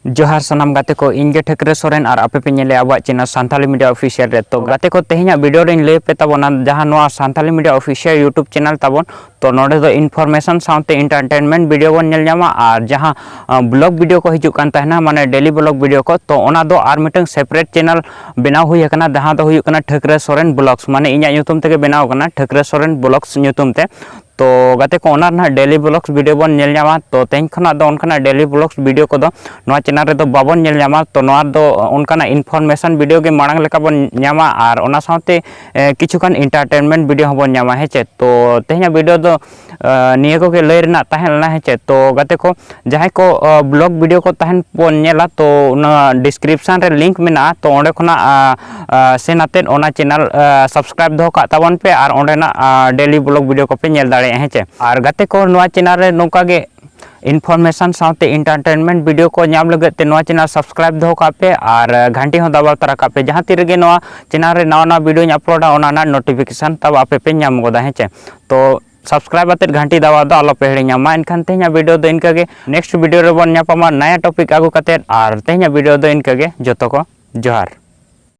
जोहार सनाम गाते को इनगे ठेकरे सोरेन और आपे पे नेले आबा चैनल सांथाली मीडिया ऑफिशियल रे तो गाते को तेहिया वीडियो रे ले पे ताबोना जहां नोआ Santhali media official YouTube channel ताबोन तो नोडे दो इनफॉरमेशन साउते एंटरटेनमेंट वीडियो बन नेल जामा और जहां ब्लॉग वीडियो को हिजुक कान तहना माने डेली ब्लॉग वीडियो को तो ओना दो आर मिटंग सेपरेट चैनल बनाव हुई हकना जहां दो हुई कना ठेकरे सोरेन ब्लॉग्स माने इन्या यूट्यूब ते बनाव कना ठेकरे सोरेन ब्लॉग्स यूट्यूब ते तो गाते को ओना ना डेली ब्लॉग्स वीडियो बन नेल जामा तो तेन खना दो उनकना डेली ब्लॉग्स वीडियो को दो नोआ चैनल रे दो बाबन नेल जामा तो नोआ दो उनकना इनफॉरमेशन वीडियो के मांग लेका बन न्यामा और ओना साथे किछुकान एंटरटेनमेंट वीडियो बन न्यामा हेचे तो तेहिया वीडियो दो निये को के लय रना तहलना हेचे तो गाते को जहां को ब्लॉग वीडियो को तहन बन नेला तो ना डिस्क्रिप्शन रे लिंक मेना तो ओंडे खना सेनाते ओना चैनल सब्सक्राइब दो का ताबन पे और ओंडे ना डेली ब्लॉग वीडियो को पे नेल दाड़े हेचे और गाते को नोआ चैनल रे नोका गे इनफॉरमेशन साथे एंटरटेनमेंट वीडियो को नाम लगते नोआ चैनल सब्सक्राइब दो का पे और घंटी हो दबाव तरा का पे जहां तीर गे नोआ चैनल रे नवा वीडियो अपलोडा ओना ना नोटिफिकेशन तब आपे पे नाम गोदा हेचे तो सब्सक्राइब आते घंटी दबा दो आलो पे हेड़ियामा एनखान तेहिया वीडियो दो इनका गे नेक्स्ट वीडियो रे बन न्यापामा नया टॉपिक आगु काते और तेहिया वीडियो दो इनका गे जतो को जोहार।